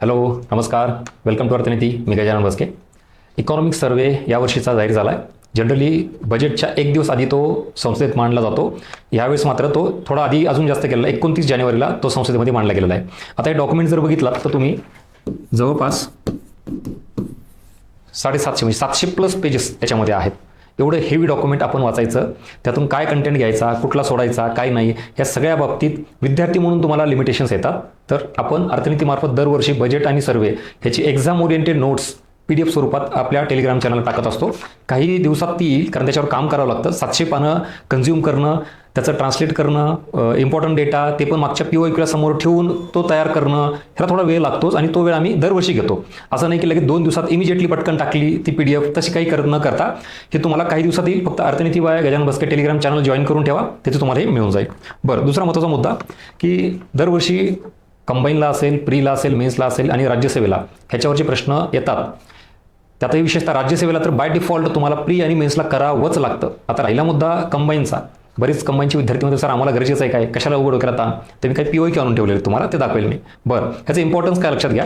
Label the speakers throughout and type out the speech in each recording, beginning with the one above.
Speaker 1: Hello, नमस्कार. Welcome to Arthaniti. मी Gajanan Baske. Economic survey यावर्षीचा जाहीर झाला आहे. जनरली बजेटच्या एक दिवस आधी तो संसदेत मांडला जातो. यावेळेस मात्र तो थोडा आधी अजून जास्त केलेला आहे. 29 जानेवारीला तो संसदेमध्ये मांडला गेलेला आहे. आता हे डॉक्युमेंट जर बघितला तर तुम्ही जवळपास 750 म्हणजे 700+ पेजेस त्याच्यामध्ये आहेत. एवढं हेवी डॉक्युमेंट आपण वाचायचं, त्यातून काय कंटेंट घ्यायचा, कुठला सोडायचा, काय नाही, या सगळ्या बाबतीत विद्यार्थी म्हणून तुम्हाला लिमिटेशन्स येतात. तर आपण अर्थनीतीमार्फत दरवर्षी बजेट आणि सर्वे ह्याची एक्झाम ओरिएंटेड नोट्स PDF स्वरूपात आपल्या टेलिग्राम चॅनलला टाकत असतो. काही दिवसात ती येईल, कारण त्याच्यावर काम करावं लागतं. 700 पानं कन्झ्युम करणं, त्याचं ट्रान्सलेट करणं, इम्पॉर्टंट डेटा ते पण मागच्या POQ समोर ठेवून तो तयार करणं, ह्याला थोडा वेळ लागतोच आणि तो वेळ आम्ही दरवर्षी घेतो. असं नाही की लगेच 2 दिवसात इमिजिएटली पटकन टाकली ती PDF, तशी काही न करता हे तुम्हाला काही दिवसात येईल. फक्त Arthaniti by Gajanan Baske Telegram channel join करून ठेवा, त्याचे तुम्हाला हे मिळून जाईल. बरं, दुसरा महत्त्वाचा मुद्दा की दरवर्षी कंबाईनला असेल, प्रीला असेल, मेन्सला असेल आणि राज्यसेवेला ह्याच्यावरचे प्रश्न येतात. त्यातही विशेषतः राज्यसेवेला तर बाय डिफॉल्ट तुम्हाला प्री आणि मेन्सला करावंच लागतं. आता राहिला मुद्दा कंबाईनचा. बरेच कंबाईनचे विद्यार्थी म्हणतात सर आम्हाला गरजेचं आहे काय, कशाला उघड करता, ते मी काही POQ आणून ठेवलेले तुम्हाला ते दाखवेल मी. बरं, ह्याचं इम्पॉर्टन्स काय लक्षात घ्या.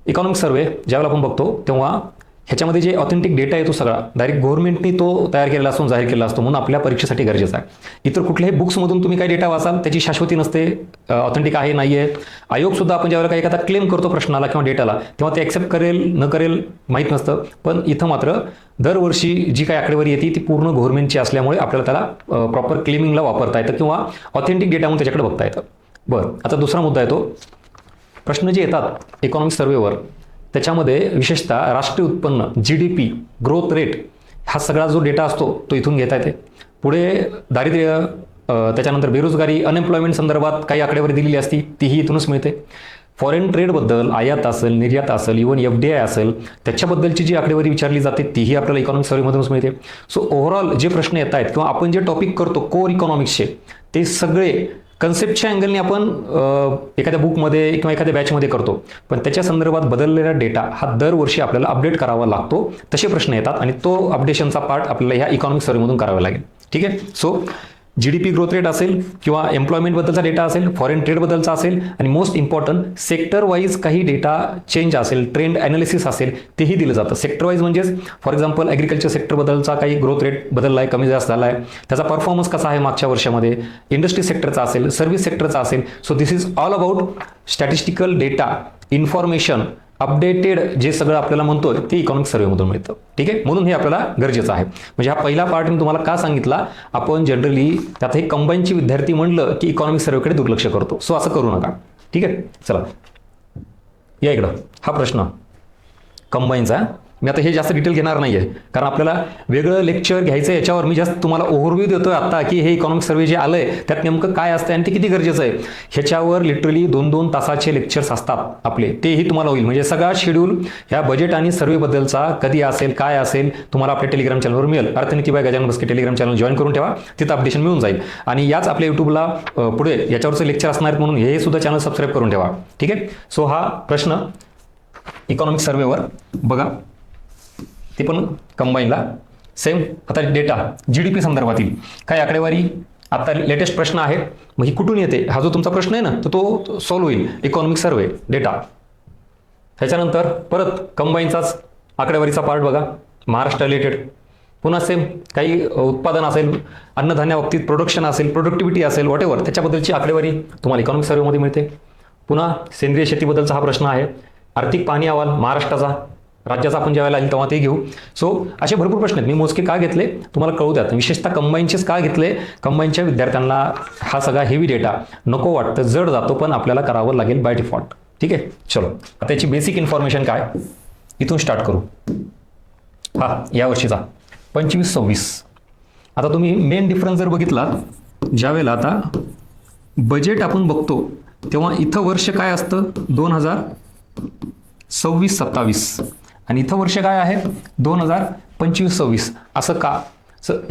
Speaker 1: इकॉनॉमिक सर्वे ज्यावेळेला आपण बघतो तेव्हा ह्याच्यामध्ये जे ऑथेंटिक डेटा येतो सगळा डायरेक्ट गव्हर्नमेंटनी तो तयार केलेला असतो, जाहीर केलेला असतो, म्हणून आपल्या परीक्षेसाठी गरजेचं आहे. इतर कुठल्याही बुक्समधून तुम्ही काही डेटा वाचाल त्याची शाश्वती नसते, ऑथेंटिक आहे नाही आहे. आयोगसुद्धा आपण ज्यावेळेला काही एखादा क्लेम करतो प्रश्नाला किंवा डेटाला तेव्हा ते ॲक्सेप्ट करेल न करेल माहीत नसतं. पण इथं मात्र दरवर्षी जी काही आकडेवारी येते ती पूर्ण गव्हर्नमेंटची असल्यामुळे आपल्याला त्याला प्रॉपर क्लेमिंगला वापरता येतं किंवा ऑथेंटिक डेटा म्हणून त्याच्याकडे बघता येतं. बरं, आता दुसरा मुद्दा येतो. प्रश्न जे येतात इकॉनॉमिक सर्वेवर त्याच्यामध्ये विशेषतः राष्ट्रीय उत्पन्न, GDP, ग्रोथ रेट हा सगळा जो डेटा असतो तो इथून घेता येते. पुढे दारिद्र्य, त्याच्यानंतर बेरोजगारी, अनएम्प्लॉयमेंट संदर्भात काही आकडेवारी दिलेली असती तीही इथूनच मिळते. फॉरेन ट्रेडबद्दल, आयात असेल, निर्यात असेल, इव्हन FDI असेल त्याच्याबद्दलची जी आकडेवारी विचारली जाते तीही आपल्याला इकॉनॉमिक सर्वेमधूनच मिळते. सो ओव्हरऑल जे प्रश्न येत आहेत किंवा आपण जे टॉपिक करतो कोर इकॉनॉमिक्सचे ते सगळे कन्सेप्टच्या अँगलने आपण एखाद्या बुकमध्ये किंवा एखाद्या बॅचमध्ये करतो, पण त्याच्या संदर्भात बदललेला डेटा हा दरवर्षी आपल्याला अपडेट करावा लागतो. तसे प्रश्न येतात आणि तो अपडेशनचा पार्ट आपल्याला ह्या इकॉनॉमिक सर्वेमधून करावा लागेल. ठीक आहे. सो GDP ग्रोथ रेट असेल किंवा एम्प्लॉयमेंटबद्दलचा डेटा असेल, फॉरेन ट्रेडबद्दलचा असेल आणि मोस्ट इम्पॉर्टंट सेक्टर वाईज काही डेटा चेंज असेल, ट्रेंड ॲनालिसिस असेल तेही दिलं जातं. सेक्टर वाईज म्हणजेच फॉर एक्झाम्पल ॲग्रिकल्चर सेक्टरबद्दलचा काही ग्रोथ रेट बदलला आहे, कमी जास्त झाला आहे, त्याचा परफॉर्मन्स कसा आहे मागच्या वर्षामध्ये, इंडस्ट्री सेक्टरचा असेल, सर्व्हिस सेक्टरचा असेल. So this is all about statistical data, information, updated जे सगळं आपल्याला म्हणतोय ते इकॉनॉमिक सर्वेमधून मिळतं. ठीक आहे. म्हणून हे आपल्याला गरजेचं आहे. म्हणजे हा पहिला पार्ट मी तुम्हाला का सांगितला, आपण जनरली त्यात हे कंबाईनची विद्यार्थी म्हणलं की इकॉनॉमिक सर्वेकडे दुर्लक्ष करतो. सो असं करू नका. ठीक आहे. चला या इकडं. हा प्रश्न कंबाईनचा मी आता हे जास्त डिटेल घेणार नाही आहे, कारण आपल्याला वेगळं लेक्चर घ्यायचं आहे याच्यावर. मी जास्त तुम्हाला ओव्हरव्ह्यू देतोय आता की हे इकॉनॉमिक सर्वे जे आलं आहे त्यात नेमकं काय असतं आणि ते किती गरजेचं आहे. ह्याच्यावर लिटरली 2-2 तासाचे लेक्चर्स असतात आपले, तेही तुम्हाला होईल. म्हणजे सगळा शेड्यूल ह्या बजेट आणि सर्वेबद्दलचा कधी असेल काय असेल तुम्हाला आपल्या टेलिग्राम चॅनलवर मिळेल. Arthaniti by Gajanan Baske Telegram channel join करून ठेवा, तिथं अपडेशन मिळून जाईल. आणि याच आपल्या यूट्यूबला पुढे याच्यावरचं लेक्चर असणार आहेत म्हणून हे सुद्धा चॅनल सबस्क्राईब करून ठेवा. ठीक आहे. सो हा प्रश्न इकॉनॉमिक सर्वेवर बघा, ते पण कंबाईनला सेम. आता डेटा GDP संदर्भातील काही आकडेवारी आता लेटेस्ट प्रश्न आहे. मग ही कुठून येते हा जो तुमचा प्रश्न आहे ना, तर तो सॉल्व्ह होईल इकॉनॉमिक सर्वे डेटा. त्याच्यानंतर परत कंबाईनचाच आकडेवारीचा पार्ट बघा, महाराष्ट्र रिलेटेड. पुन्हा सेम काही उत्पादन असेल, अन्नधान्या बाबतीत प्रोडक्शन असेल, प्रोडक्टिव्हिटी असेल, वॉट एव्हर त्याच्याबद्दलची आकडेवारी तुम्हाला इकॉनॉमिक सर्वेमध्ये मिळते. पुन्हा सेंद्रिय शेतीबद्दलचा हा प्रश्न आहे. आर्थिक पाहणी अहवाल महाराष्ट्राचा, राज्याचा आपण ज्यावेळेला येईल तेव्हा ते घेऊ. सो असे भरपूर प्रश्न आहेत. मी मोजके का घेतले तुम्हाला कळू द्यात. विशेषतः कंबाईनचेच का घेतले, कंबाईनच्या विद्यार्थ्यांना हा सगळा हेवी डेटा नको वाटतं, जड जातो, पण आपल्याला करावं लागेल बाय डिफॉल्ट. ठीक आहे. चलो आता त्याची बेसिक इन्फॉर्मेशन काय इथून स्टार्ट करू. हा या वर्षीचा 25-26. आता तुम्ही मेन डिफरन्स जर बघितला, ज्यावेळेला आता बजेट आपण बघतो तेव्हा इथं वर्ष काय असतं 2026-27 आणि इथं वर्ष काय आहे 2025-26. असं का?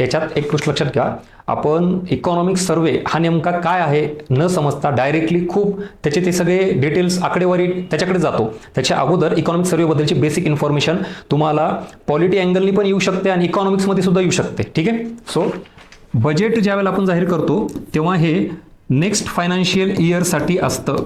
Speaker 1: याच्यात एक गोष्ट लक्षात घ्या, आपण इकॉनॉमिक सर्वे हा नेमका काय आहे न समजता डायरेक्टली खूप त्याचे ते सगळे डिटेल्स आकडेवारी त्याच्याकडे जातो. त्याच्या अगोदर इकॉनॉमिक सर्वेबद्दलची बेसिक इन्फॉर्मेशन तुम्हाला पॉलिटी अँगलनी पण येऊ शकते आणि इकॉनॉमिक्समध्ये सुद्धा येऊ शकते. ठीक आहे. सो बजेट ज्यावेळेला आपण जाहीर करतो तेव्हा हे नेक्स्ट फायनान्शियल इयरसाठी असतं.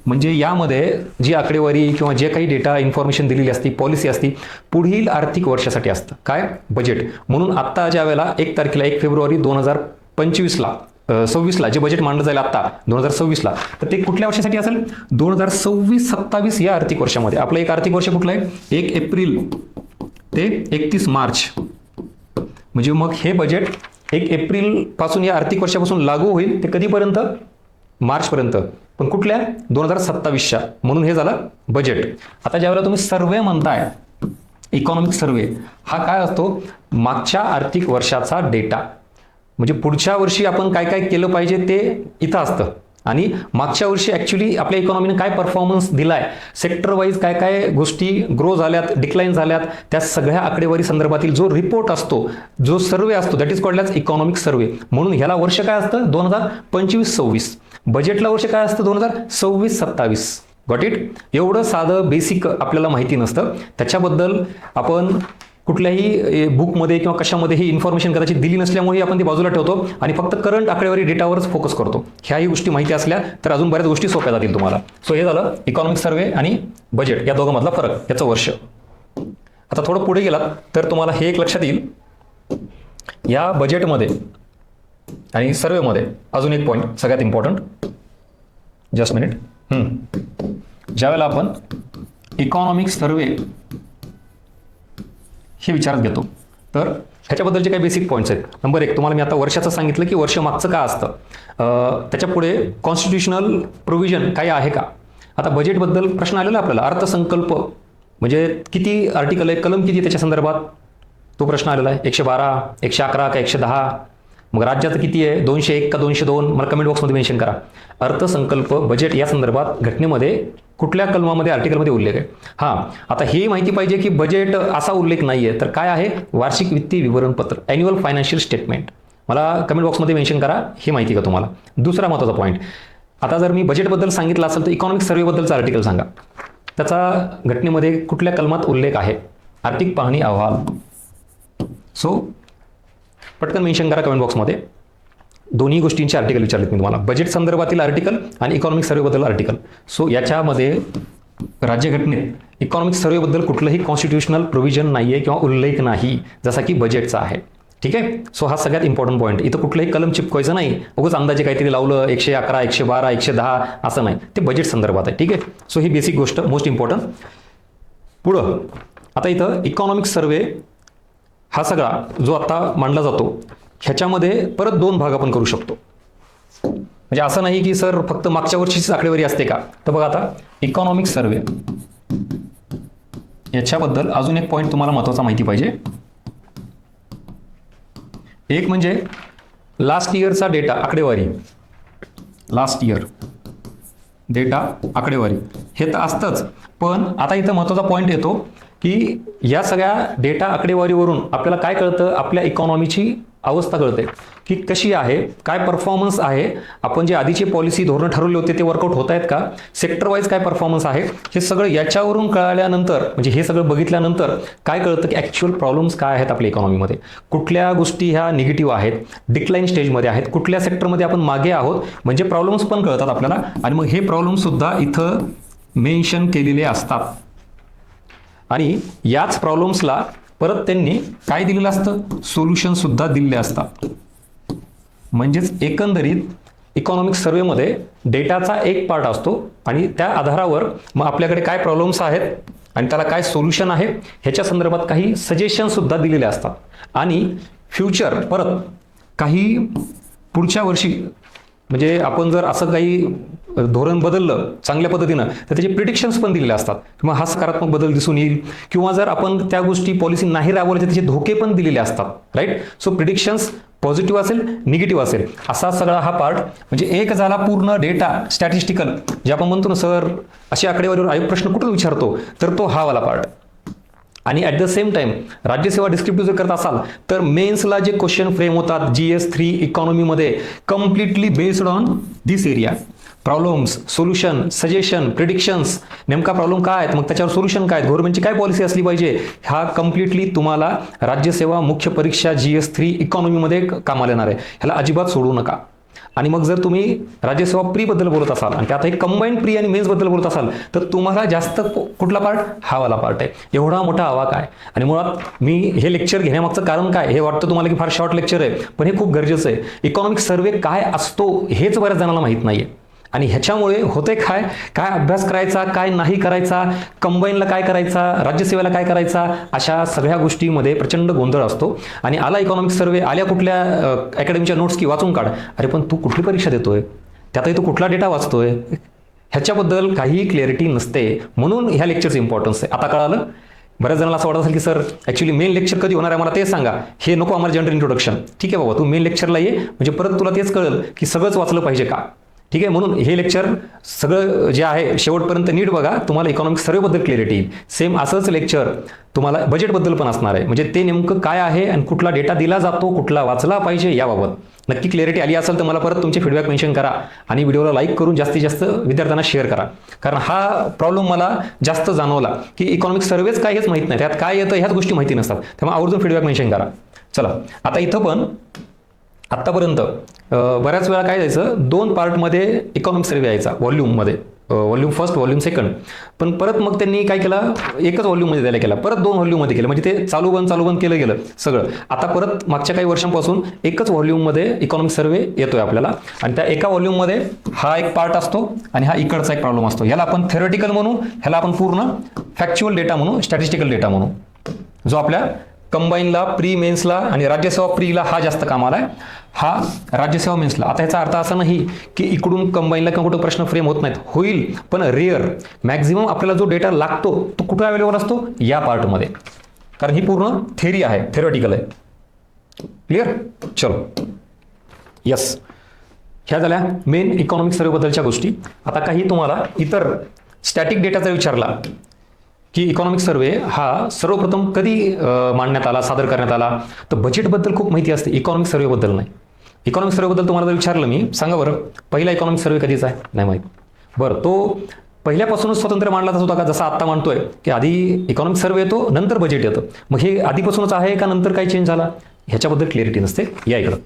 Speaker 1: म्हणजे यामध्ये जी आकडेवारी किंवा जे काही डेटा इन्फॉर्मेशन दिलेली असते, पॉलिसी असती, पुढील आर्थिक वर्षासाठी असतं. काय? बजेट. म्हणून आत्ता ज्या वेळेला 1 तारखेला 1 फेब्रुवारी 2025ला 26ला जे बजेट मांडलं जाईल आत्ता 2026ला, तर ते कुठल्या वर्षासाठी असेल? 2026-27 या आर्थिक वर्षामध्ये. आपलं एक आर्थिक वर्ष कुठलं आहे? 1 एप्रिल ते 31 मार्च. म्हणजे मग हे बजेट 1 एप्रिल पासून या आर्थिक वर्षापासून लागू होईल. ते कधीपर्यंत? मार्चपर्यंत. पण कुठल्या? 2027च्या. म्हणून हे झालं बजेट. आता ज्यावेळेला तुम्ही सर्वे म्हणताय, इकॉनॉमिक सर्वे हा काय असतो? मागच्या आर्थिक वर्षाचा डेटा. म्हणजे पुढच्या वर्षी आपण काय काय केलं पाहिजे ते इथं असतं. आणि मागच्या वर्षी ॲक्च्युली आपल्या इकॉनॉमीने काय परफॉर्मन्स दिलाय, सेक्टर वाईज काय काय गोष्टी ग्रो झाल्यात, डिक्लाईन झाल्यात, त्या सगळ्या आकडेवारी संदर्भातील जो रिपोर्ट असतो, जो सर्वे असतो, that is called as economic survey. म्हणून ह्याला वर्ष काय असतं? 2025-26. बजेटला वर्ष काय असतं? 2026-27. Got it? एवढं साधं बेसिक आपल्याला माहिती नसतं. त्याच्याबद्दल आपण कुठल्याही बुकमध्ये किंवा कशामध्ये ही इन्फॉर्मेशन कदाचित दिली नसल्यामुळे आपण ती बाजूला ठेवतो आणि फक्त करंट आकडेवारी डेटावरच फोकस करतो. ह्याही गोष्टी माहिती असल्या तर अजून बऱ्याच गोष्टी सोप्या जातील तुम्हाला. सो हे झालं इकॉनॉमिक सर्वे आणि बजेट या दोघांमधला फरक, याचं वर्ष. आता थोडं पुढे गेलात तर तुम्हाला हे एक लक्षात येईल, या बजेटमध्ये आणि सर्वेमध्ये अजून एक पॉईंट सगळ्यात इम्पॉर्टंट. Just minute. ज्यावेळेला आपण इकॉनॉमिक सर्वे हे विचारात घेतो तर ह्याच्याबद्दलचे काही बेसिक पॉईंट्स आहेत. नंबर 1, तुम्हाला मी आता वर्षाचं सांगितलं की वर्ष मागचं का असतं. त्याच्या पुढे कॉन्स्टिट्युशनल प्रोव्हिजन काही आहे का. आता बजेटबद्दल प्रश्न आलेला आपल्याला. अर्थसंकल्प म्हणजे किती आर्टिकल आहे, कलम किती त्याच्या संदर्भात, तो प्रश्न आलेला आहे. 112, 111 का 110. मग राज्याचं किती आहे? 201 का 202? मला कमेंट बॉक्समध्ये मेन्शन करा. अर्थसंकल्प, बजेट या संदर्भात घटनेमध्ये कुठल्या कलमामध्ये, आर्टिकलमध्ये उल्लेख आहे? हां, आता हे माहिती पाहिजे की बजेट असा उल्लेख नाही आहे तर काय आहे? वार्षिक वित्तीय विवरणपत्र, ॲन्युअल फायनान्शियल स्टेटमेंट. मला कमेंट बॉक्समध्ये मेन्शन करा, हे माहिती का तुम्हाला. दुसरा महत्त्वाचा पॉईंट, आता जर मी बजेटबद्दल सांगितलं असेल तर इकॉनॉमिक सर्वेबद्दलचं आर्टिकल सांगा. त्याचा घटनेमध्ये कुठल्या कलमात उल्लेख आहे? आर्थिक पाहणी अहवाल. सो पटकन मेन्शन करा कमेंट बॉक्समध्ये. दोन्ही गोष्टींचे आर्टिकल विचारलेत मी तुम्हाला, बजेट संदर्भातील आर्टिकल आणि इकॉनॉमिक सर्वेबद्दल आर्टिकल. सो याच्यामध्ये राज्यघटनेत इकॉनॉमिक सर्वेबद्दल कुठलंही कॉन्स्टिट्युशनल प्रोव्हिजन नाही आहे किंवा उल्लेख नाही, जसा की बजेटचा आहे. ठीक आहे. सो हा सगळ्यात इम्पॉर्टंट पॉईंट. इथं कुठलंही कलम चिपकवायचं नाही, उगाच अंदाजे काहीतरी लावलं 111, 112, 110 असं नाही, ते बजेट संदर्भात आहे. ठीक आहे. सो ही बेसिक गोष्ट मोस्ट इम्पॉर्टंट. पुढं आता इथं इकॉनॉमिक सर्वे हा सगळा जो आता मांडला जातो ह्याच्यामध्ये परत 2 भाग आपण करू शकतो. म्हणजे असं नाही की सर फक्त मागच्या वर्षीचीच आकडेवारी असते का. तर बघा आता इकॉनॉमिक सर्वे याच्याबद्दल अजून एक पॉईंट तुम्हाला महत्त्वाचा माहिती पाहिजे. एक म्हणजे लास्ट इयरचा डेटा, आकडेवारी. लास्ट इयर डेटा, आकडेवारी हे तर असतंच. पण आता इथं महत्त्वाचा पॉईंट येतो की या सगळ्या डेटा आकडेवारीवरून आपल्याला काय कळतं? आपल्या इकॉनॉमीची अवस्था कळते की कशी आहे, काय परफॉर्मन्स आहे, आपण जे आधीचे पॉलिसी धोरणं ठरवले होते ते वर्कआउट होत आहेत का, सेक्टर वाईज काय परफॉर्मन्स आहे, हे सगळं याच्यावरून कळल्यानंतर, म्हणजे हे सगळं बघितल्यानंतर काय कळतं की ॲक्च्युअल प्रॉब्लेम्स काय आहेत आपल्या इकॉनॉमीमध्ये, कुठल्या गोष्टी ह्या निगेटिव्ह आहेत, डिक्लाईन स्टेजमध्ये आहेत, कुठल्या सेक्टरमध्ये आपण मागे आहोत, म्हणजे प्रॉब्लेम्स पण कळतात आपल्याला. आणि मग हे प्रॉब्लेम्ससुद्धा इथं मेन्शन केलेले असतात. आणि याच प्रॉब्लेम्सला परत त्यांनी काय दिलेलं असतं? सोल्युशन सुद्धा दिलेले असतात. म्हणजेच एकंदरीत इकॉनॉमिक सर्वेमध्ये डेटाचा एक पार्ट असतो आणि त्या आधारावर मग आपल्याकडे काय प्रॉब्लेम्स आहेत आणि त्याला काय सोल्युशन आहे ह्याच्या संदर्भात काही सजेशन सुद्धा दिलेले असतात. आणि फ्युचर परत काही पुढच्या वर्षी म्हणजे आपण जर असं काही धोरण बदललं चांगल्या पद्धतीनं तर त्याचे प्रिडिक्शन्स पण दिलेले असतात. मग हा सकारात्मक बदल दिसून येईल किंवा जर आपण त्या गोष्टी पॉलिसी नाही राबवल्या तर त्याचे धोके पण दिलेले असतात. राईट. सो प्रिडिक्शन्स पॉझिटिव्ह असेल, निगेटिव्ह असेल, असा सगळा हा पार्ट. म्हणजे एक झाला पूर्ण डेटा स्टॅटिस्टिकल, जे आपण म्हणतो ना सर अशी आकडेवारीवर आयोग प्रश्न कुठं विचारतो, तर तो हा वाला पार्ट. आणि at the same time Rajyaseva descriptive जर करत असाल तर मेन्सला जे क्वेश्चन फ्रेम होतात GS3 इकॉनॉमीमध्ये completely based on this area. Problems, solution, suggestion, predictions, नेमका प्रॉब्लेम काय आहेत, मग त्याच्यावर सोल्युशन काय आहेत, गव्हर्नमेंटची काय पॉलिसी असली पाहिजे, हा कम्प्लिटली तुम्हाला राज्यसेवा मुख्य परीक्षा GS3 इकॉनॉमीमध्ये कामाला येणार आहे. ह्याला अजिबात सोडू नका. आणि मग जर तुम्ही राज्यसेवा प्रीबद्दल बोलत असाल आणि त्यात एक कंबाईंड प्री आणि मेन्सबद्दल बोलत असाल तर तुम्हाला जास्त कुठला पार्ट, हा वाला पार्ट आहे. एवढा मोठा हवा काय. आणि मुळात मी हे लेक्चर घेण्यामागचं कारण काय, हे वाटतं तुम्हाला की फार शॉर्ट लेक्चर आहे, पण हे खूप गरजेचं आहे. इकॉनॉमिक सर्व्हे काय असतो हेच बऱ्याच जणांना माहीत नाही आहे. आणि ह्याच्यामुळे होते काय, काय अभ्यास करायचा, काय नाही करायचा, कंबाईनला काय करायचा, राज्यसेवेला काय करायचा, अशा सगळ्या गोष्टीमध्ये प्रचंड गोंधळ असतो. आणि आला इकॉनॉमिक सर्व्हे, आल्या कुठल्या अकॅडमीच्या नोट्स की वाचून काढ, अरे पण तू कुठली परीक्षा देतोय, त्यातही तू कुठला डेटा वाचतोय, ह्याच्याबद्दल काही क्लॅरिटी नसते. म्हणून ह्या लेक्चरचं इम्पॉर्टन्स आहे. आता कळालं. बऱ्याच जणांना असं वाटत असेल की सर ॲक्च्युली मेन लेक्चर कधी होणार आहे मला ते सांगा, हे नको आम्हाला जनरल इंट्रोडक्शन. ठीक आहे बाबा, तू मेन लेक्चरला ये, म्हणजे परत तुला तेच कळेल की सगळंच वाचलं पाहिजे का. ठीक आहे, म्हणून हे लेक्चर सगळं जे आहे शेवटपर्यंत नीट बघा, तुम्हाला इकॉनॉमिक सर्व्हेबद्दल क्लॅरिटी येईल. सेम असंच लेक्चर तुम्हाला बजेटबद्दल पण असणार आहे, म्हणजे ते नेमकं काय आहे आणि कुठला डेटा दिला जातो, कुठला वाचला पाहिजे याबाबत नक्की क्लॅरिटी आली असेल तर मला परत तुमचे फीडबॅक मेन्शन करा आणि व्हिडिओला लाईक करून जास्तीत जास्त विद्यार्थ्यांना शेअर करा. कारण हा प्रॉब्लेम मला जास्त जाणवला की इकॉनॉमिक सर्व्हेच काय हेच माहीत नाही, त्यात काय येतं ह्याच गोष्टी माहिती नसतात. त्यामुळे आवर्जून फीडबॅक मेन्शन करा. चला, आता इथं पण आत्तापर्यंत बऱ्याच वेळा काय जायचं, 2 पार्टमध्ये इकॉनॉमिक सर्व्हे यायचा, व्हॉल्यूममध्ये, व्हॉल्यूम फर्स्ट, व्हॉल्यूम सेकंड. पण परत मग त्यांनी काय केलं, एकच व्हॉल्यूममध्ये द्यायला केला, परत 2 व्हॉल्यूममध्ये केलं, म्हणजे ते चालू बंद केलं गेलं सगळं. आता परत मागच्या काही वर्षांपासून एकच व्हॉल्यूममध्ये इकॉनॉमिक सर्व्हे येतोय आपल्याला. आणि त्या एका व्हॉल्यूममध्ये हा एक पार्ट असतो आणि हा इकडचा एक प्रॉब्लेम असतो. ह्याला आपण थेरॉटिकल म्हणू, ह्याला आपण पूर्ण फॅक्च्युअल डेटा म्हणू, स्टॅटिस्टिकल डेटा म्हणू, जो आपल्या कंबाईनला, प्री मेन्सला आणि राज्यसेवा प्रीला हा जास्त कामाला आहे, हा राज्यसेवा मेन्सला. आता ह्याचा अर्थ असा नाही की इकडून कंबाईनला किंवा कुठं प्रश्न फ्रेम होत नाहीत, होईल, पण रेअर. मॅक्झिमम आपल्याला जो डेटा लागतो तो कुठं अवेलेबल असतो, या पार्टमध्ये, कारण ही पूर्ण थेरी आहे, थेरॉटिकल आहे. क्लिअर. चलो, यस, ह्या झाल्या मेन इकॉनॉमिक सर्व्हेबद्दलच्या गोष्टी. आता काही तुम्हाला इतर स्टॅटिक डेटाचा विचारला की इकॉनॉमिक सर्व्हे हा सर्वप्रथम कधी मांडण्यात आला, सादर करण्यात आला, तर बजेटबद्दल खूप माहिती असते, इकॉनॉमिक सर्व्हेबद्दल नाही. इकॉनॉमिक सर्व्हेबद्दल तुम्हाला जर विचारलं मी, सांगा बरं पहिला इकॉनॉमिक सर्व्हे कधीचा आहे, नाही माहीत. बरं, तो पहिल्यापासूनच स्वतंत्र मांडला होता का, जसा आत्ता मांडतोय की आधी इकॉनॉमिक सर्व्हे येतो नंतर बजेट येतं, मग हे आधीपासूनच आहे का नंतर काही चेंज झाला, ह्याच्याबद्दल क्लॅरिटी नसते. या इकडं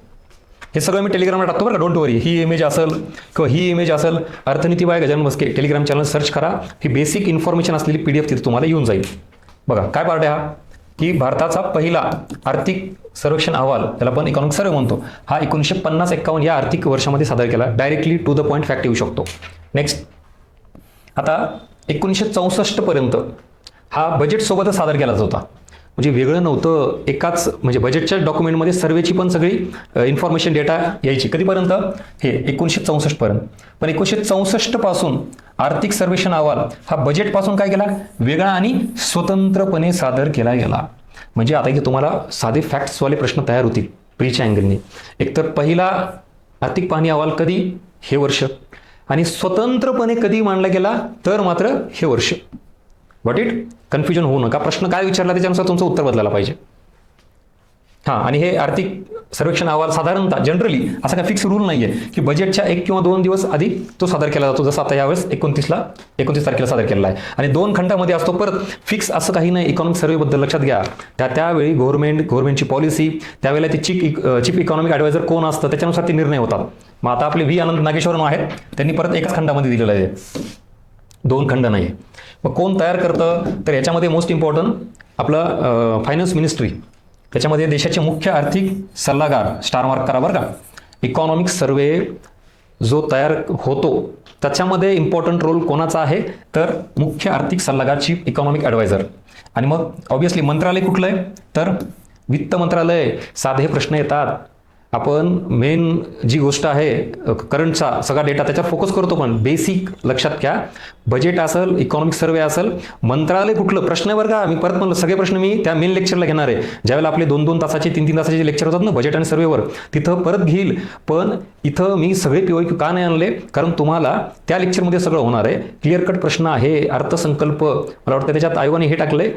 Speaker 1: हे सगळं मी टेलिग्रामला टाकतो बरं का, डोंट वरी. ही इमेज असेल किंवा ही इमेज असेल, Arthaniti by Gajanan Maske Telegram channel search करा, ही बेसिक इन्फॉर्मेशन असलेली PDF तिथे तुम्हाला येऊन जाईल. बघा काय पार्ट आहे हा, की भारताचा पहिला आर्थिक सर्वेक्षण अहवाल, त्याला आपण इकॉनॉमिक सर्व्हे म्हणतो, हा 1950-51 या आर्थिक वर्षामध्ये सादर केला. Directly to the point fact येऊ शकतो. नेक्स्ट, आता 1964 पर्यंत हा बजेटसोबतच सादर केला होता, म्हणजे वेगळं नव्हतं. एकाच म्हणजे बजेटच्या डॉक्युमेंटमध्ये सर्वेची पण सगळी इन्फॉर्मेशन डेटा यायची. कधीपर्यंत, हे 1964 पर्यंत. पण 1964 पासून आर्थिक सर्वेक्षण अहवाल हा बजेटपासून काय केला, वेगळा आणि स्वतंत्रपणे सादर केला गेला. म्हणजे आता इथे तुम्हाला साधे फॅक्ट्सवाले प्रश्न तयार होतील प्रीच्या अँगलने. एकतर पहिला आर्थिक पाहणी अहवाल कधी, हे वर्ष, आणि स्वतंत्रपणे कधी मांडला गेला तर मात्र हे वर्ष. वॉट इट, कन्फ्युजन होऊ नका. प्रश्न काय विचारला त्याच्यानुसार तुमचं उत्तर बदलायला पाहिजे. हां, आणि हे आर्थिक सर्वेक्षण अहवाल साधारणतः जनरली असा काही फिक्स रूल नाही आहे की बजेटच्या 1 किंवा 2 दिवस आधी तो सादर केला जातो, जसं आता यावेळेस 29 तारखेला सादर केलेला आहे आणि 2 खंडामध्ये असतो. परत फिक्स असं काही नाही. इकॉनॉमिक सर्व्हेबद्दल लक्षात घ्या, त्यावेळी गव्हर्नमेंटची पॉलिसी, त्यावेळेला ती चीफ इकॉनॉमिक ॲडवायझर कोण असतं त्याच्यानुसार ते निर्णय होतात. मग आता आपले व्ही आनंद नागेश्वरम आहेत, त्यांनी परत एकाच खंडामध्ये दिलेलं आहे, 2 खंड नाही. मग कोण तयार करतं, तर याच्यामध्ये मोस्ट इम्पॉर्टंट आपलं फायनान्स मिनिस्ट्री, त्याच्यामध्ये देशाचे मुख्य आर्थिक सल्लागार, स्टार मार्क करा बरं का. इकॉनॉमिक सर्व्हे जो तयार होतो त्याच्यामध्ये इम्पॉर्टंट रोल कोणाचा आहे, तर मुख्य आर्थिक सल्लागार, चीफ इकॉनॉमिक ॲडवायझर. आणि मग ऑब्व्हियसली मंत्रालय कुठलं आहे, तर वित्त मंत्रालय. साधे प्रश्न येतात, आपण मेन जी गोष्ट आहे करंटचा सगळा डेटा त्याच्यावर फोकस करतो, पण बेसिक लक्षात घ्या, बजेट असेल, इकॉनॉमिक सर्व्हे असेल, मंत्रालय कुठलं, प्रश्न आहे बरं का. मी परत म्हणलं सगळे प्रश्न मी त्या मेन लेक्चरला घेणार आहे, ज्यावेळेला आपले 2-2 तासाचे 3-3 तासाचे जे लेक्चर होतात ना बजेट आणि सर्व्हेवर, तिथं परत घेईल. पण इथं मी सगळे POQ का नाही आणले, कारण तुम्हाला त्या लेक्चरमध्ये सगळं होणार आहे. क्लिअर कट प्रश्न आहे. अर्थसंकल्प, मला वाटतं त्याच्यात आयोगाने हे टाकलंय,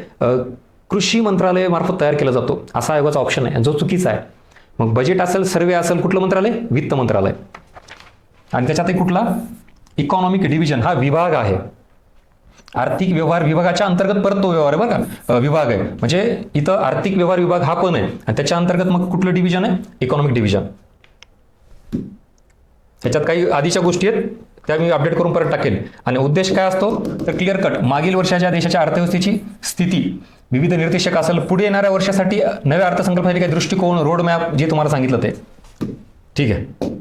Speaker 1: कृषी मंत्रालय मार्फत तयार केला जातो असा आयोगाचा ऑप्शन आहे, जो चुकीचा आहे. मग बजेट असेल, सर्वे असेल, कुठलं मंत्रालय, वित्त मंत्रालय. आणि त्याच्यात कुठला, इकॉनॉमिक डिव्हिजन हा विभाग आहे. आर्थिक व्यवहार विभागाच्या अंतर्गत परत तो व्यवहार आहे बरं का, विभाग आहे. म्हणजे इथं आर्थिक व्यवहार विभाग हा पण आहे आणि त्याच्या अंतर्गत मग कुठलं डिव्हिजन आहे, इकॉनॉमिक डिव्हिजन. ह्याच्यात काही आधीच्या गोष्टी आहेत त्या मी अपडेट करून परत टाकेल. आणि उद्देश काय असतो तर क्लिअर कट मागील वर्षाच्या देशाच्या अर्थव्यवस्थेची स्थिती, विविध निर्देशक असेल, पुढे येणाऱ्या वर्षासाठी नव्या अर्थसंकल्पासाठी काही दृष्टिकोन, रोड मॅप जे तुम्हाला सांगितलं ते. ठीक आहे.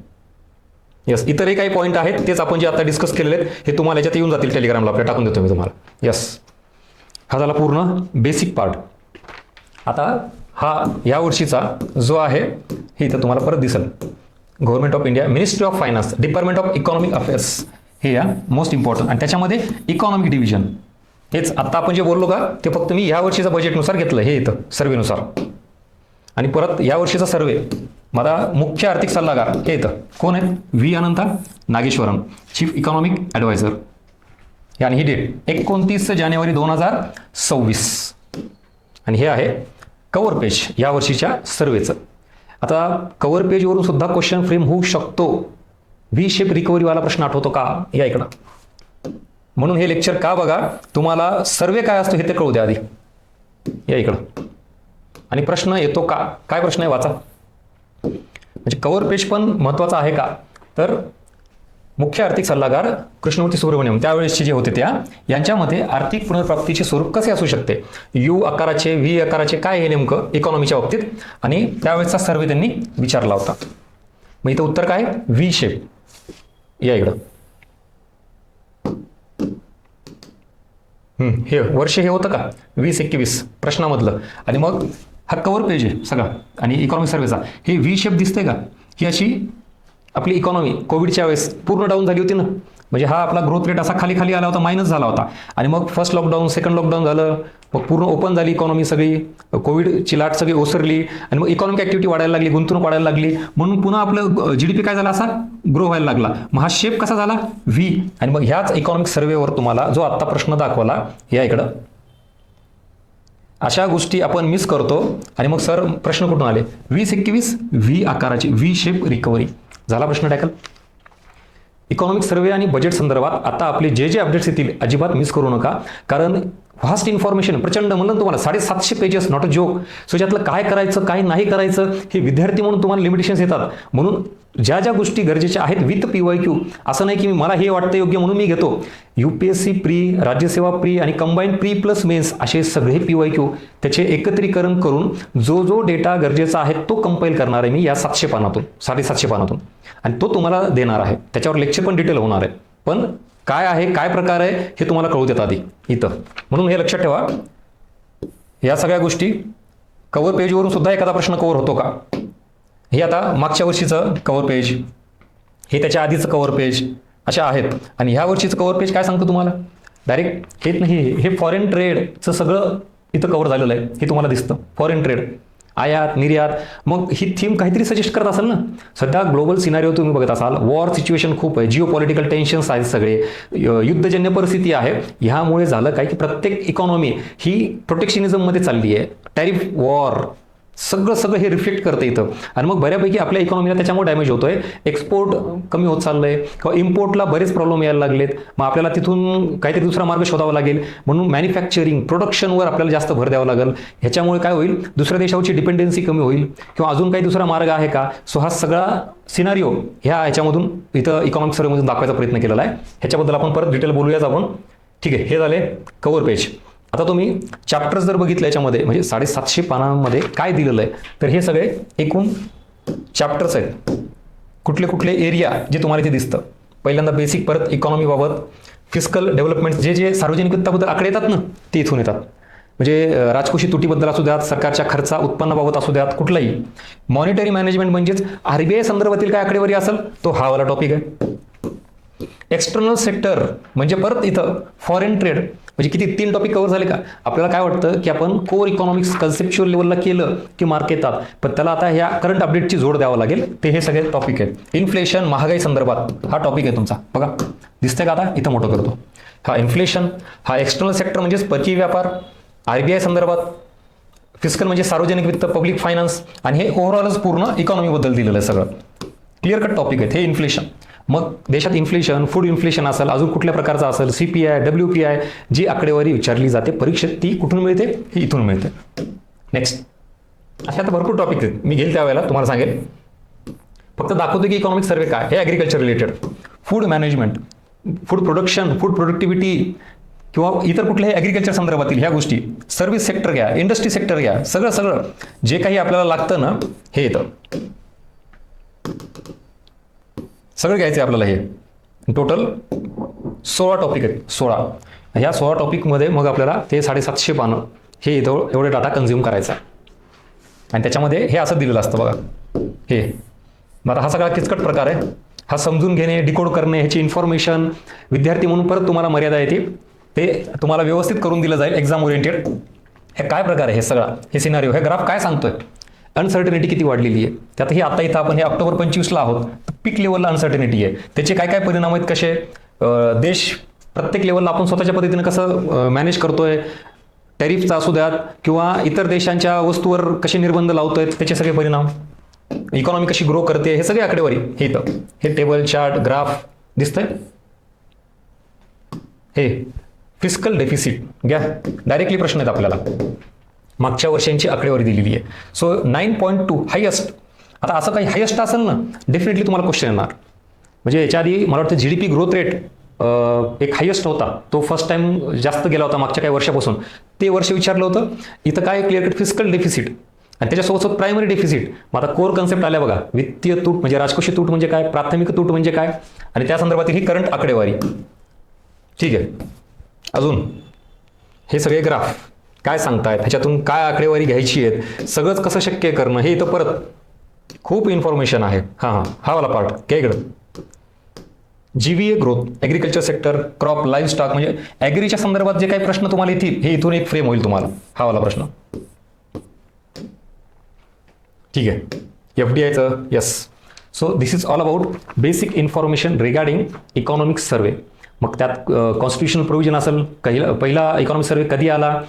Speaker 1: यस, इतरही काही पॉईंट आहेत तेच आपण जे आता डिस्कस केलेले आहेत हे तुम्हाला याच्यात येऊन जातील, टेलिग्रामला आपल्या टाकून देतो मी तुम्हाला. यस, हा झाला पूर्ण बेसिक पार्ट. आता हा या वर्षीचा जो आहे हे इथं तुम्हाला परत दिसेल. Government of India, ministry of finance, department of economic affairs, हे या मोस्ट इम्पॉर्टंट. आणि त्याच्यामध्ये इकॉनॉमिक डिव्हिजन, हेच आत्ता आपण जे बोललो का ते फक्त मी या वर्षीचा बजेटनुसार घेतलं, हे इथं सर्वेनुसार. आणि परत या वर्षीचा सर्वे मला मुख्य आर्थिक सल्लागार हे इथं कोण आहेत, व्ही अनंता नागेश्वरम, चीफ इकॉनॉमिक ॲडवायझर. आणि ही डेट 29 जानेवारी 2026. आणि हे आहे कव्हर पेज या वर्षीच्या सर्वेचं. आता कव्हर पेजवरून सुद्धा क्वेश्चन फ्रेम होऊ शकतो. व्ही शेप रिकव्हरीवाला प्रश्न आठवतो का, या इकडं. म्हणून हे लेक्चर का बघा, तुम्हाला सर्वे काय असतो हे ते कळू द्या आधी, या इकडं. आणि प्रश्न येतो का, काय प्रश्न आहे वाचा. म्हणजे कव्हर पेज पण महत्त्वाचा आहे का, तर मुख्य आर्थिक सल्लागार कृष्णमूर्ती सुब्रमण्यम त्यावेळेसचे जे होते यांच्यामध्ये आर्थिक पुनर्प्राप्तीचे स्वरूप कसे असू शकते, यू आकाराचे, व्ही आकाराचे, काय हे नेमकं इकॉनॉमीच्या बाबतीत. आणि त्यावेळेसचा सर्वे त्यांनी विचारला होता. मग इथं उत्तर काय, व्ही शेप, या इकडं. हे वर्ष हे होतं का 2021 प्रश्नामधलं. आणि मग हा कव्हर पेज आहे सगळा आणि इकॉनॉमिक सर्वेचा. हे व्ही शेप दिसते का, ही अशी आपली इकॉनॉमी कोविडच्या वेळेस पूर्ण डाऊन झाली होती ना. म्हणजे हा आपला ग्रोथ रेट असा खाली खाली आला होता, मायनस झाला होता. आणि मग फर्स्ट लॉकडाऊन, सेकंड लॉकडाऊन झालं, मग पूर्ण ओपन झाली इकॉनॉमी सगळी, कोविडची लाट सगळी ओसरली आणि मग इकॉनॉमिक ॲक्टिव्हिटी वाढायला लागली, गुंतवणूक वाढायला लागली. म्हणून पुन्हा आपलं GDP काय झाला, असा ग्रो व्हायला लागला. मग हा शेप कसा झाला, व्ही. आणि मग ह्याच इकॉनॉमिक सर्वेवर तुम्हाला जो आत्ता प्रश्न दाखवला या इकडं, अशा गोष्टी आपण मिस करतो. आणि मग सर प्रश्न कुठून आले, 2021 व्ही आकाराची, व्ही शेप रिकव्हरी झाला प्रश्न टॅकल. इकॉनॉमिक सर्वे आणि बजेट संदर्भात आता आपले जे जे अपडेट्स येतील अजिबात मिस करू नका. कारण व्हास्ट इन्फॉर्मेशन प्रचंड, म्हणलं तुम्हाला 750 pages, not a joke. So यातलं काय करायचं काय नाही करायचं हे विद्यार्थी म्हणून तुम्हाला लिमिटेशन्स येतात. म्हणून ज्या ज्या गोष्टी गरजेच्या आहेत विथ PYQ, असं नाही की मला हे वाटतं योग्य म्हणून मी घेतो. UPSC प्री, राज्यसेवा प्री आणि कंबाईंड प्री प्लस मेन्स असे सगळे PYQ त्याचे एकत्रीकरण करून जो जो डेटा गरजेचा आहे तो कंपाईल करणार आहे मी या 700 पानातून, 750 पानातून. आणि तो तुम्हाला देणार आहे. त्याच्यावर लेक्चर पण डिटेल होणार आहे. पण काय आहे, काय प्रकार आहे हे तुम्हाला कळू देतात आधी इथं. म्हणून हे लक्षात ठेवा, या सगळ्या गोष्टी कव्हर पेजवरून सुद्धा एखादा प्रश्न कव्हर होतो का, हे आता मागच्या वर्षीचं कव्हर पेज, हे त्याच्या आधीचं कव्हर पेज अशा आहेत. आणि ह्या वर्षीचं कव्हर पेज काय सांगतो तुम्हाला, डायरेक्ट हे नाही, हे फॉरेन ट्रेडचं सगळं इथं कव्हर झालेलं आहे. हे तुम्हाला दिसतं फॉरेन ट्रेड, आयात निर्यात. मग ही थीम काहीतरी सजेस्ट करत असाल ना. सध्या ग्लोबल सिनारिओ तुम्ही बघत असाल, वॉर सिच्युएशन खूप आहे, जिओ पॉलिटिकल टेन्शन्स आहेत सगळे, युद्धजन्य परिस्थिती आहे. ह्यामुळे झालं काय की प्रत्येक इकॉनॉमी ही प्रोटेक्शनिझममध्ये चालली आहे. टॅरिफ वॉर सगळं हे रिफ्लेक्ट करतं इथं. आणि मग बऱ्यापैकी आपल्या इकॉनॉमीला त्याच्यामुळे डॅमेज होतोय. एक्सपोर्ट कमी होत चाललंय किंवा इम्पोर्टला बरेच प्रॉब्लेम यायला लागलेत. मग आपल्याला तिथून काहीतरी दुसरा मार्ग शोधावा लागेल. म्हणून मॅन्युफॅक्चरिंग प्रोडक्शनवर आपल्याला जास्त भर द्यावा लागेल. ह्याच्यामुळे काय होईल, दुसऱ्या देशावरची डिपेंडन्सी कमी होईल किंवा अजून काही दुसरा मार्ग आहे का. सो हा सगळा सिनारिओ ह्याच्यामधून इथं इकॉनॉमिक सर्वेमधून दाखवायचा प्रयत्न केलेला आहे. ह्याच्याबद्दल आपण परत डिटेल बोलूयाच आपण. ठीक आहे, हे झाले कव्हर पेज. आता तुम्ही चॅप्टर्स जर बघितलं याच्यामध्ये, म्हणजे 750 पानांमध्ये काय दिलेलं आहे, तर हे सगळे एकूण चॅप्टर्स आहेत. कुठले कुठले एरिया जे तुम्हाला इथे दिसतं. पहिल्यांदा बेसिक, परत इकॉनॉमीबाबत, फिस्कल डेव्हलपमेंट, जे सार्वजनिक वित्ताबद्दल आकडे येतात ना ते इथून येतात. म्हणजे राजकोषी तुटीबद्दल असू द्यात, सरकारच्या खर्चा उत्पन्नाबाबत असू द्यात, कुठलाही. मॉनिटरी मॅनेजमेंट म्हणजेच RBI संदर्भातील काय आकडेवारी असेल तो हा वाला टॉपिक आहे. एक्सटर्नल सेक्टर म्हणजे परत इथं फॉरेन ट्रेड, म्हणजे किती 3 टॉपिक कव्हर झाले का. आपल्याला काय वाटतं की आपण कोर इकॉनॉमिक्स कन्सेप्च्युअल लेवलला केलं की मार्क येतात, पण त्याला आता ह्या करंट अपडेटची जोड द्यावं लागेल. ते हे सगळे टॉपिक आहेत. इन्फ्लेशन, महागाई संदर्भात हा टॉपिक आहे तुमचा. बघा दिसतंय का, आता इथं मोठं करतो. हा इन्फ्लेशन, हा एक्सटर्नल सेक्टर म्हणजेच परकीय व्यापार, RBI संदर्भात, फिस्कल म्हणजे सार्वजनिक वित्त, पब्लिक फायनान्स, आणि हे ओव्हरऑलच पूर्ण इकॉनॉमीबद्दल दिलेलं आहे सगळं. क्लिअर कट टॉपिक आहेत हे इन्फ्लेशन. मग देशात इन्फ्लेशन, फूड इन्फ्लेशन असेल, अजून कुठल्या प्रकारचं असेल, CPI, WPI, जी आकडेवारी विचारली जाते परीक्षेत ती कुठून मिळते, ही इथून मिळते. नेक्स्ट, अशा आता भरपूर टॉपिक आहेत, मी घेईल त्यावेळेला तुम्हाला सांगेल. फक्त दाखवतो की इकॉनॉमिक सर्वे काय, हे agriculture related, food management, food production, food productivity किंवा इतर कुठल्याही ॲग्रिकल्चर संदर्भातील ह्या गोष्टी, सर्व्हिस सेक्टर घ्या, इंडस्ट्री सेक्टर घ्या, सगळं जे काही आपल्याला लागतं ना हे येतं, सगळं घ्यायचं आहे आपल्याला. हे टोटल 16 टॉपिक आहेत, 16. ह्या 16 टॉपिकमध्ये मग आपल्याला ते 750 पानं हे इथं एवढे डाटा कन्झ्युम करायचा आणि त्याच्यामध्ये हे असं दिलेलं असतं बघा. हे आता हा सगळा किचकट प्रकार आहे, हा समजून घेणे, डिकोड करणे, ह्याची इन्फॉर्मेशन विद्यार्थी म्हणून परत तुम्हाला मर्यादा येते, ते तुम्हाला व्यवस्थित करून दिलं जाईल एक्झाम ओरिएंटेड. हे काय प्रकार आहे हे सगळा, हे सिनारिओ, हे ग्राफ काय सांगतोय, अनसर्टनिटी किती वाढलेली आहे. त्यात हे आता इथं आपण हे ऑक्टोबर 25ला आहोत, पीक लेवलला अनसर्टनिटी आहे, त्याचे काय काय परिणाम आहेत, कसे देश प्रत्येक लेवलला आपण स्वतःच्या पद्धतीने कसं मॅनेज करतोय, टॅरिफचा असू द्यात किंवा इतर देशांच्या वस्तूवर कसे निर्बंध लावतोय त्याचे सगळे परिणाम, इकॉनॉमी कशी ग्रो करते, हे सगळे आकडेवारी हे इथं, हे टेबल चार्ट ग्राफ दिसतंय. हे फिस्कल डेफिसिट घ्या, डायरेक्टली प्रश्न आहेत आपल्याला, मागच्या वर्षांची आकडेवारी दिलेली आहे. So 9.2 highest. आता असं काही हायेस्ट असेल ना डेफिनेटली तुम्हाला क्वेश्चन येणार. म्हणजे याच्या आधी मला वाटतं GDP ग्रोथ रेट एक हायेस्ट होता, तो फर्स्ट टाइम जास्त गेला होता मागच्या काही वर्षापासून, ते वर्ष विचारलं होतं. इथं काय क्लिअर कट फिस्कल डेफिसिट आणि त्याच्यासोबत प्रायमरी डेफिसिट. मग आता कोर कन्सेप्ट आल्या बघा, वित्तीय तूट म्हणजे राजकोषीय तूट म्हणजे काय, प्राथमिक तूट म्हणजे काय, आणि त्या संदर्भातील ही करंट आकडेवारी. ठीक आहे. अजून हे सगळे ग्राफ काय सांगतायत, ह्याच्यातून काय आकडेवारी घ्यायची आहेत, सगळंच कसं शक्य करणं, हे इथं परत खूप इन्फॉर्मेशन आहे. हा वाला पार्ट काय इकडं, GVA growth, agriculture sector, crop, live stock, म्हणजे ॲग्रीच्या संदर्भात जे काही प्रश्न तुम्हाला येतील हे इथून एक फ्रेम होईल तुम्हाला, हा वाला प्रश्न. ठीक आहे. FDIचं yes. So this is all about basic information regarding economic survey. मग त्यात कॉन्स्टिट्युशनल प्रोव्हिजन असेल, पहिला इकॉनॉमिक सर्वे कधी आला,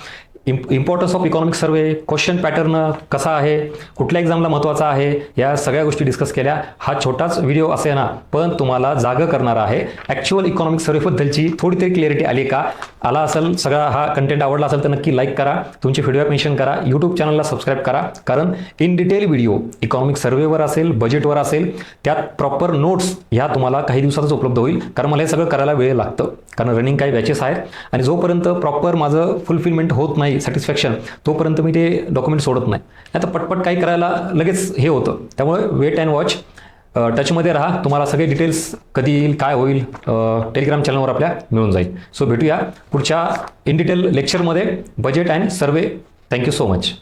Speaker 1: importance of economic survey, question pattern कसा आहे, कुठल्या एक्झामला महत्त्वाचा आहे, या सगळ्या गोष्टी डिस्कस केल्या. हा छोटाच व्हिडिओ असे ना पण तुम्हाला जागं करणारा आहे. ॲक्च्युअल इकॉनॉमिक सर्वेबद्दलची थोडी तरी क्लिअरिटी आली का, आला असेल सगळा हा कंटेंट आवडला असेल तर नक्की लाईक करा, तुमचे फीडबॅक मेन्शन करा, यूट्यूब चॅनलला सबस्क्राईब करा, कारण इन डिटेल व्हिडिओ इकॉनॉमिक सर्वेवर असेल, बजेटवर असेल, त्यात प्रॉपर नोट्स ह्या तुम्हाला काही दिवसातच उपलब्ध होईल. कारण मला हे सगळं करायला वेळ लागतं, कारण रनिंग काही बॅचेस आहेत आणि जोपर्यंत प्रॉपर माझं फुलफिलमेंट होत नाही, सॅटिस्फॅक्शन, तोपर्यंत मी ते डॉक्युमेंट सोडत नाही. आता पटपट काही करायला लगेच हे होतं. त्यामुळे वेट अँड वॉच, टचमध्ये राहा, तुम्हाला सगळे डिटेल्स कधी येईल काय होईल टेलिग्राम चॅनलवर आपल्या मिळून जाईल. सो भेटूया पुढच्या इन डिटेल लेक्चरमध्ये, budget and survey. Thank you so much.